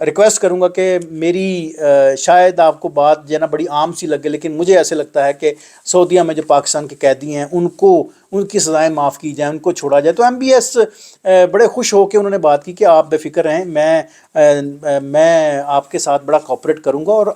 Request کروں گا کہ میری شاید آپ کو بات جو ہے نا بڑی عام سی لگے، لیکن مجھے ایسے لگتا ہے کہ سعودیہ میں جو پاکستان کے قیدی ہیں ان کی سزائیں معاف کی جائیں، ان کو چھوڑا جائے۔ تو ایم بی ایس بڑے خوش ہو کے انہوں نے بات کی کہ آپ بے فکر رہیں، میں آپ کے ساتھ بڑا کوآپریٹ کروں گا، اور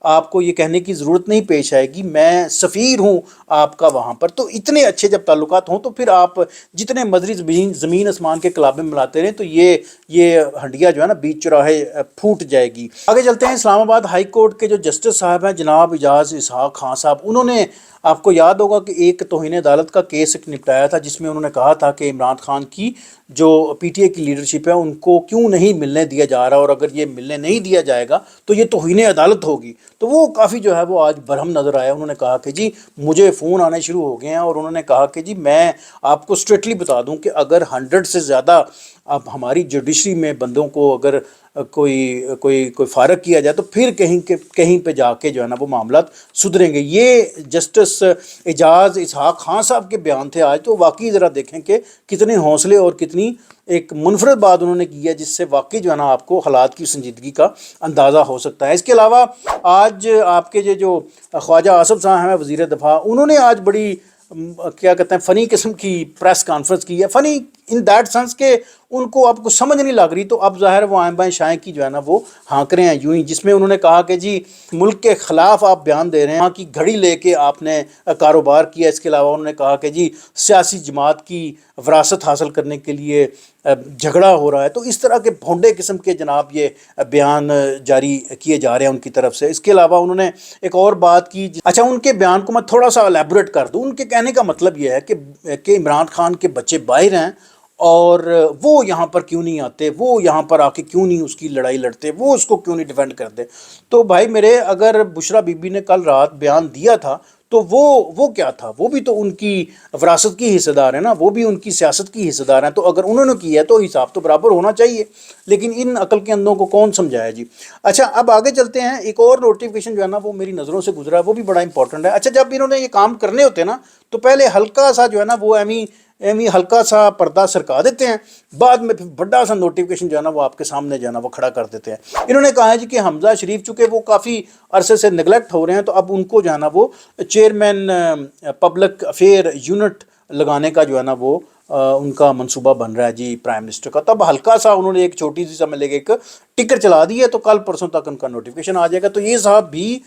آپ کو یہ کہنے کی ضرورت نہیں پیش آئے گی، میں سفیر ہوں آپ کا وہاں پر۔ تو اتنے اچھے جب تعلقات ہوں تو پھر آپ جتنے مدری زمین آسمان کے قلابے ملاتے رہیں تو یہ ہنڈیا جو ہے نا بیچ چوراہے پھوٹ جائے گی۔ آگے چلتے ہیں، اسلام آباد ہائی کورٹ کے جو جسٹس صاحب ہیں جناب اعجاز اسحاق خان صاحب، انہوں نے، آپ کو یاد ہوگا کہ ایک توہین عدالت کا کیس نپٹایا تھا جس میں انہوں نے کہا تھا کہ عمران خان کی جو پی ٹی اے کی لیڈرشپ ہے ان کو کیوں نہیں ملنے دیا جا رہا، اور اگر یہ ملنے نہیں دیا جائے گا تو یہ توہین عدالت ہوگی۔ تو وہ کافی جو ہے وہ آج برہم نظر آیا، انہوں نے کہا کہ جی مجھے فون آنے شروع ہو گئے ہیں، اور انہوں نے کہا کہ جی میں آپ کو اسٹریٹلی بتا دوں کہ اگر 100 سے زیادہ اب ہماری جوڈیشری میں بندوں کو اگر کوئی فارغ کیا جائے تو پھر کہیں پہ جا کے جو ہے نا وہ معاملات سدھریں گے۔ یہ جسٹس اعجاز اسحاق خان صاحب کے بیان تھے آج، تو واقعی ذرا دیکھیں کہ کتنے حوصلے اور کتنی ایک منفرد بات انہوں نے کی ہے، جس سے واقعی جو ہے نا آپ کو حالات کی سنجیدگی کا اندازہ ہو سکتا ہے۔ اس کے علاوہ آج آپ کے جو خواجہ آصف صاحب ہیں وزیر دفاع، انہوں نے آج بڑی کیا کہتے ہیں فنی قسم کی پریس کانفرنس کی ہے، فنی ان دیٹ سینس کہ ان کو آپ کو سمجھ نہیں لگ رہی، تو اب ظاہر وہ آئیں بائیں شائیں کی جو ہے نا وہ ہانک رہے ہیں یوں ہی، جس میں انہوں نے کہا کہ جی ملک کے خلاف آپ بیان دے رہے ہیں، وہاں کی گھڑی لے کے آپ نے کاروبار کیا۔ اس کے علاوہ انہوں نے کہا کہ جی سیاسی جماعت کی وراثت حاصل کرنے کے لیے جھگڑا ہو رہا ہے۔ تو اس طرح کے بھونڈے قسم کے جناب یہ بیان جاری کیے جا رہے ہیں ان کی طرف سے۔ اس کے علاوہ انہوں نے ایک اور بات کی، اچھا ان کے بیان کو میں تھوڑا سا الیبوریٹ کر دوں۔ ان کے کہنے کا مطلب یہ ہے کہ عمران خان کے بچے باہر ہیں اور وہ یہاں پر کیوں نہیں آتے، وہ یہاں پر آ کے کیوں نہیں اس کی لڑائی لڑتے، وہ اس کو کیوں نہیں ڈیفینڈ کرتے۔ تو بھائی میرے، اگر بشرا بی بی نے کل رات بیان دیا تھا تو وہ کیا تھا، وہ بھی تو ان کی وراثت کی حصہ دار ہے نا، وہ بھی ان کی سیاست کی حصہ دار ہیں، تو اگر انہوں نے کیا ہے تو حساب تو برابر ہونا چاہیے۔ لیکن ان عقل کے اندھوں کو کون سمجھایا جی۔ اچھا اب آگے چلتے ہیں، ایک اور نوٹیفیکیشن جو ہے نا وہ میری نظروں سے گزرا ہے، وہ بھی بڑا امپورٹنٹ ہے۔ اچھا جب انہوں نے یہ کام کرنے ہوتے نا تو پہلے ہلکا سا جو ہے نا وہ ایمی ہلکا سا پردہ سرکا دیتے ہیں، بعد میں پھر بڑا سا نوٹیفیکیشن جو ہے نا وہ آپ کے سامنے جو ہے نا وہ کھڑا کر دیتے ہیں۔ انہوں نے کہا ہے جی کہ حمزہ شریف چونکہ وہ کافی عرصے سے نگلیکٹ ہو رہے ہیں، تو اب ان کو جو ہے نا وہ چیئرمین پبلک افیئر یونٹ لگانے کا جو ہے نا وہ ان کا منصوبہ بن رہا ہے جی پرائم منسٹر کا۔ تب ہلکا سا انہوں نے ایک چھوٹی سی سمجھ لے کے ایک ٹکر چلا دی ہے، تو کل پرسوں تک ان کا نوٹیفیکیشن آ جائے گا، تو یہ صاحب بھی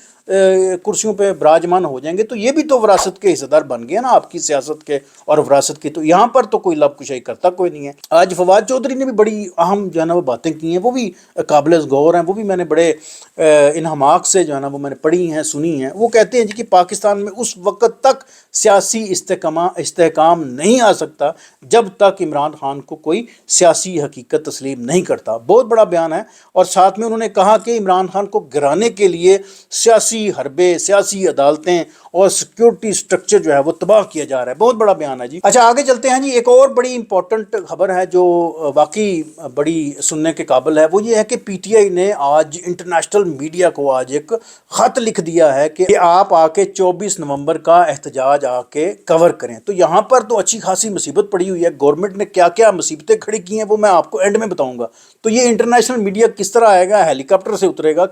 کرسیوں پہ براجمان ہو جائیں گے، تو یہ بھی تو وراثت کے حصہ دار بن گئے نا آپ کی سیاست کے اور وراثت کی۔ تو یہاں پر تو کوئی لب کشائی کرتا کوئی نہیں ہے۔ آج فواد چودھری نے بھی بڑی اہم جو ہے نا وہ باتیں کی ہیں، وہ بھی قابل غور ہیں، وہ بھی میں نے بڑے انہماک سے جو ہے نا وہ میں نے پڑھی ہیں سنی ہیں۔ وہ کہتے ہیں جی کہ پاکستان میں اس وقت تک سیاسی استحکام نہیں آ سکتا جب تک عمران خان کو کوئی سیاسی حقیقت تسلیم نہیں کرتا۔ بہت بڑا بیان ہے، اور ساتھ میں انہوں نے کہا کہ عمران خان کو گرانے کے لیے سیاسی حربے، سیاسی عدالتیں اور سیکیورٹی سٹرکچر جو ہے وہ تباہ کیا جا رہا ہے۔ بہت بڑا بیان ہے جی۔ اچھا آگے چلتے ہیں جی، ایک اور بڑی امپورٹنٹ خبر ہے جو واقعی بڑی سننے کے قابل ہے، وہ یہ ہے کہ پی ٹی آئی نے آج انٹرنیشنل میڈیا کو آج ایک خط لکھ دیا ہے کہ آپ آ کے 24 نومبر کا احتجاج آ کے کور کریں۔ تو یہاں پر تو اچھی خاصی مصیبت پڑی ہوئی ہے، گورنمنٹ نے کیا کیا مصیبتیں کھڑی کی ہیں وہ میں آپ کو اینڈ میں بتاؤں گا۔ تو یہ انٹرنیشنل میڈیا کس طرح آئے گا، ہیلی کاپٹر سے اترے گا،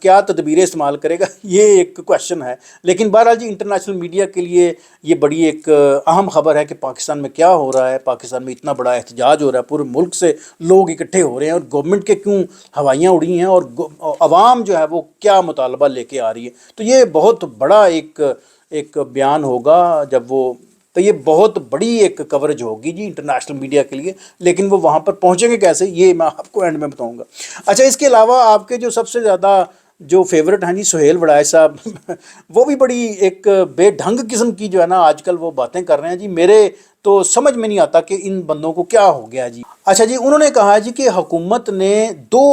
کیا تدبیریں استعمال کرے گا، یہ ایک کویشچن ہے۔ لیکن بہرحال جی انٹرنیشنل میڈیا کے لیے یہ بڑی ایک اہم خبر ہے کہ پاکستان میں کیا ہو رہا ہے، پاکستان میں اتنا بڑا احتجاج ہو رہا ہے، پورے ملک سے لوگ اکٹھے ہو رہے ہیں، اور گورنمنٹ کے کیوں ہوائیاں اڑی ہیں، اور عوام جو ہے وہ کیا مطالبہ لے کے آ رہی ہے۔ تو یہ بہت بڑا ایک بیان ہوگا جب وہ، تو یہ بہت بڑی ایک کوریج ہوگی جی انٹرنیشنل میڈیا کے لیے، لیکن وہ وہاں پر پہنچیں گے کیسے یہ میں آپ کو اینڈ میں بتاؤں گا۔ اچھا اس کے علاوہ آپ کے جو سب سے زیادہ جو فیورٹ ہیں جی سہیل وڑائے صاحب وہ بھی بڑی ایک بے ڈھنگ قسم کی جو ہے نا آج کل وہ باتیں کر رہے ہیں جی، میرے تو سمجھ میں نہیں آتا کہ ان بندوں کو کیا ہو گیا جی۔ اچھا جی انہوں نے کہا جی کہ حکومت نے 2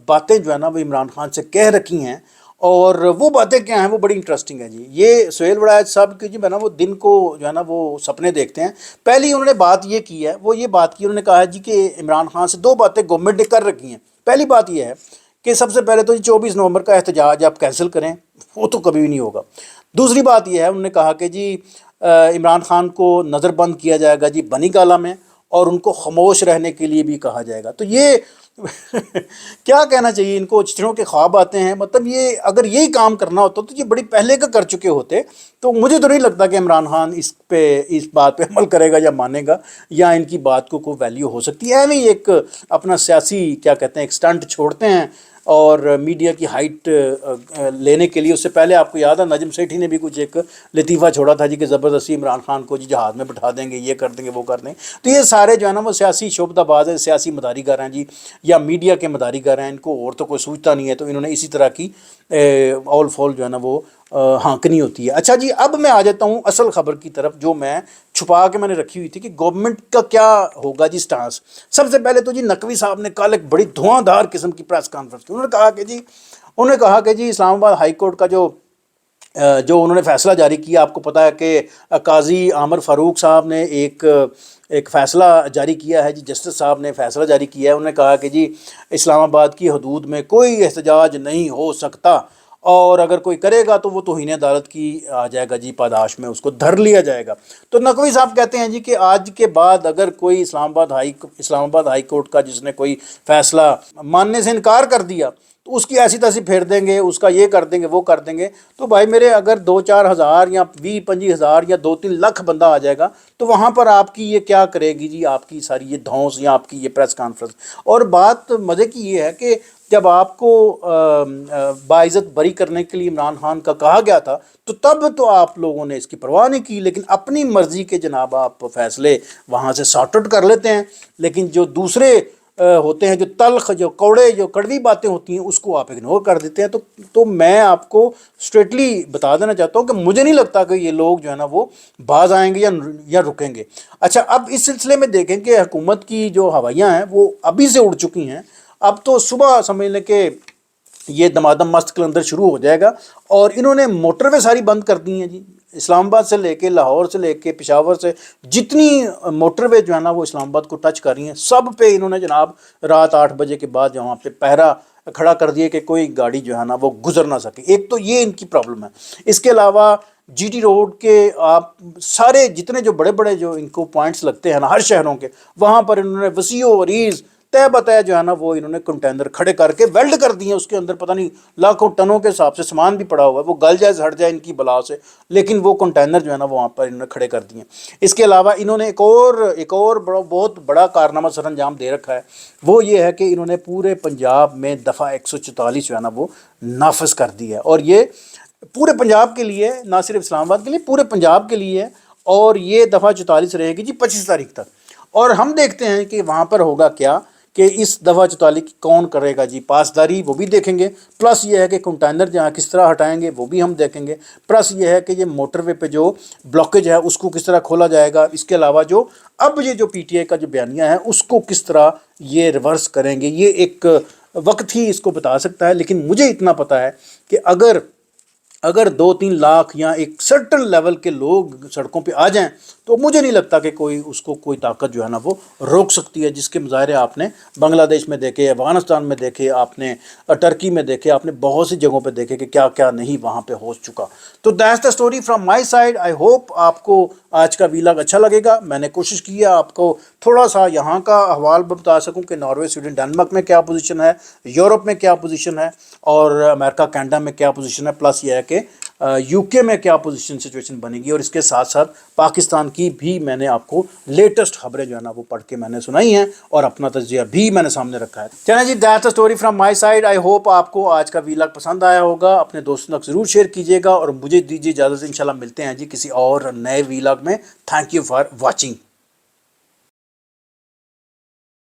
باتیں جو ہے نا وہ عمران خان سے کہہ رکھی ہیں، اور وہ باتیں کیا ہیں وہ بڑی انٹرسٹنگ ہیں جی۔ یہ سہیل وڑائے صاحب کی جی میں نا وہ دن کو جو ہے نا وہ سپنے دیکھتے ہیں۔ پہلی انہوں نے بات یہ کی ہے، وہ یہ بات کی، انہوں نے کہا جی کہ عمران خان سے 2 باتیں گورنمنٹ نے کر رکھی ہیں۔ پہلی بات یہ ہے کہ سب سے پہلے تو 24 نومبر کا احتجاج آپ کینسل کریں، وہ تو کبھی بھی نہیں ہوگا۔ دوسری بات یہ ہے، انہوں نے کہا کہ جی عمران خان کو نظر بند کیا جائے گا جی بنی گالہ میں، اور ان کو خاموش رہنے کے لیے بھی کہا جائے گا. تو یہ کیا کہنا چاہیے، ان کو چڑوں کے خواب آتے ہیں. مطلب یہ اگر یہی کام کرنا ہوتا تو یہ بڑی پہلے کا کر چکے ہوتے. تو مجھے تو نہیں لگتا کہ عمران خان اس بات پہ عمل کرے گا یا مانے گا، یا ان کی بات کو کوئی ویلیو ہو سکتی ہے. ایویں ایک اپنا سیاسی کیا کہتے ہیں ایک سٹنٹ چھوڑتے ہیں، اور میڈیا کی ہائٹ لینے کے لیے. اس سے پہلے آپ کو یاد ہے نجم سیٹھی نے بھی کچھ ایک لطیفہ چھوڑا تھا جی کہ زبردستی عمران خان کو جی جہاز میں بٹھا دیں گے، یہ کر دیں گے، وہ کر دیں گے. تو یہ سارے جو ہے نا وہ سیاسی شعبدہ باز ہیں، سیاسی مداری گر ہیں جی، یا میڈیا کے مداری گر ہیں. ان کو اور تو کوئی سوچتا نہیں ہے، تو انہوں نے اسی طرح کی اول فول جو ہے نا وہ ہانکنی ہوتی ہے. اچھا جی، اب میں آ جاتا ہوں اصل خبر کی طرف جو میں چھپا کے میں نے رکھی ہوئی تھی کہ گورنمنٹ کا کیا ہوگا جی سٹانس. سب سے پہلے تو جی نقوی صاحب نے کل ایک بڑی دھواں دھار قسم کی پریس کانفرنس کی. انہوں نے کہا کہ جی اسلام آباد ہائی کورٹ کا جو انہوں نے فیصلہ جاری کیا، آپ کو پتہ ہے کہ قاضی عامر فاروق صاحب نے ایک فیصلہ جاری کیا ہے جی، جسٹس صاحب نے فیصلہ جاری کیا ہے. انہوں نے کہا کہ جی اسلام آباد کی حدود میں کوئی احتجاج نہیں ہو سکتا، اور اگر کوئی کرے گا تو وہ توہین عدالت کی آ جائے گا جی پاداش میں، اس کو دھر لیا جائے گا. تو نقوی صاحب کہتے ہیں جی کہ آج کے بعد اگر کوئی اسلام آباد ہائی کورٹ کا جس نے کوئی فیصلہ ماننے سے انکار کر دیا تو اس کی ایسی تیسی پھیر دیں گے، اس کا یہ کر دیں گے، وہ کر دیں گے. تو بھائی میرے اگر 2-4 ہزار یا 20-25 ہزار یا 2-3 لاکھ بندہ آ جائے گا تو وہاں پر آپ کی یہ کیا کرے گی جی آپ کی ساری یہ دھونس یا آپ کی یہ پریس کانفرنس. اور بات مزے کی یہ ہے کہ جب آپ کو باعزت بری کرنے کے لیے عمران خان کا کہا گیا تھا تو تب تو آپ لوگوں نے اس کی پرواہ نہیں کی، لیکن اپنی مرضی کے جناب آپ فیصلے وہاں سے سارٹ آؤٹ کر لیتے ہیں. لیکن جو دوسرے ہوتے ہیں، جو تلخ، جو کوڑے، جو کڑوی باتیں ہوتی ہیں، اس کو آپ اگنور کر دیتے ہیں. تو میں آپ کو اسٹریٹلی بتا دینا چاہتا ہوں کہ مجھے نہیں لگتا کہ یہ لوگ جو ہے نا وہ باز آئیں گے یا رکیں گے. اچھا، اب اس سلسلے میں دیکھیں کہ حکومت کی جو ہوائیاں ہیں وہ ابھی سے اڑ چکی ہیں. اب تو صبح سمجھ لیں کہ یہ دمادم مست کلندر شروع ہو جائے گا، اور انہوں نے موٹر وے ساری بند کر دی ہیں جی. اسلام آباد سے لے کے لاہور سے لے کے پشاور سے جتنی موٹر وے جو ہے نا وہ اسلام آباد کو ٹچ کر رہی ہیں، سب پہ انہوں نے جناب رات 8 بجے کے بعد وہاں پہ پہرا کھڑا کر دیے کہ کوئی گاڑی جو ہے نا وہ گزر نہ سکے. ایک تو یہ ان کی پرابلم ہے. اس کے علاوہ جی ٹی روڈ کے آپ سارے جتنے جو بڑے بڑے جو ان کو پوائنٹس لگتے ہیں نا ہر شہروں کے، وہاں پر انہوں نے وسیع و عریض طے بتایا جو ہے نا وہ انہوں نے کنٹینر کھڑے کر کے ویلڈ کر دیے. اس کے اندر پتہ نہیں لاکھوں ٹنوں کے حساب سے سامان بھی پڑا ہوا ہے، وہ گل جائے ہٹ جائے ان کی بلا سے، لیکن وہ کنٹینر جو ہے نا وہاں پر انہوں نے کھڑے کر دیے. اس کے علاوہ انہوں نے ایک اور بہت بڑا کارنامہ سر انجام دے رکھا ہے. وہ یہ ہے کہ انہوں نے پورے پنجاب میں دفعہ 144 جو ہے نا وہ نافذ کر دی ہے. اور یہ پورے پنجاب کے لیے، نہ صرف اسلام آباد کے لیے، پورے پنجاب کے لیے ہے. اور یہ دفعہ 44 رہے گی جی 25 تاریخ تک. اور ہم دیکھتے ہیں کہ وہاں پر ہوگا کیا کہ اس دفعہ 44 کی کون کرے گا جی پاسداری، وہ بھی دیکھیں گے. پلس یہ ہے کہ کنٹینر جہاں کس طرح ہٹائیں گے وہ بھی ہم دیکھیں گے. پلس یہ ہے کہ یہ موٹر وے پہ جو بلاکیج ہے اس کو کس طرح کھولا جائے گا. اس کے علاوہ اب یہ جو پی ٹی آئی کا جو بیانیہ ہے اس کو کس طرح یہ ریورس کریں گے، یہ ایک وقت ہی اس کو بتا سکتا ہے. لیکن مجھے اتنا پتہ ہے کہ اگر 2-3 لاکھ یا ایک سرٹن لیول کے لوگ سڑکوں پہ آ جائیں تو مجھے نہیں لگتا کہ اس کو کوئی طاقت جو ہے نا وہ روک سکتی ہے. جس کے مظاہرے آپ نے بنگلہ دیش میں دیکھے، افغانستان میں دیکھے، آپ نے ٹرکی میں دیکھے، آپ نے بہت سی جگہوں پہ دیکھے کہ کیا کیا نہیں وہاں پہ ہو چکا. تو that's the story from my side. I hope آپ کو آج کا ویلاگ اچھا لگے گا. میں نے کوشش کی ہے آپ کو تھوڑا سا یہاں کا احوال بتا سکوں کہ ناروے، سویڈن، ڈنمارک میں کیا پوزیشن ہے، یورپ میں کیا پوزیشن ہے، اور امریکہ کینیڈا میں کیا پوزیشن ہے. پلس یہ ہے کہ یو کے میں کیا پوزیشن سچویشن بنے گی. اور اس کے ساتھ ساتھ پاکستان کی بھی میں نے آپ کو لیٹسٹ خبریں جو ہے نا وہ پڑھ کے میں نے سنائی ہیں، اور اپنا تجزیہ بھی میں نے سامنے رکھا ہے. چلیں جی، that's the story from my side. I hope آپ کو آج کا ویلاگ پسند آیا ہوگا. اپنے دوستوں تک ضرور شیئر کیجیے گا، اور مجھے دیجیے اجازت. انشاءاللہ ملتے ہیں جی کسی اور نئے ویلاگ میں. Thank you for watching.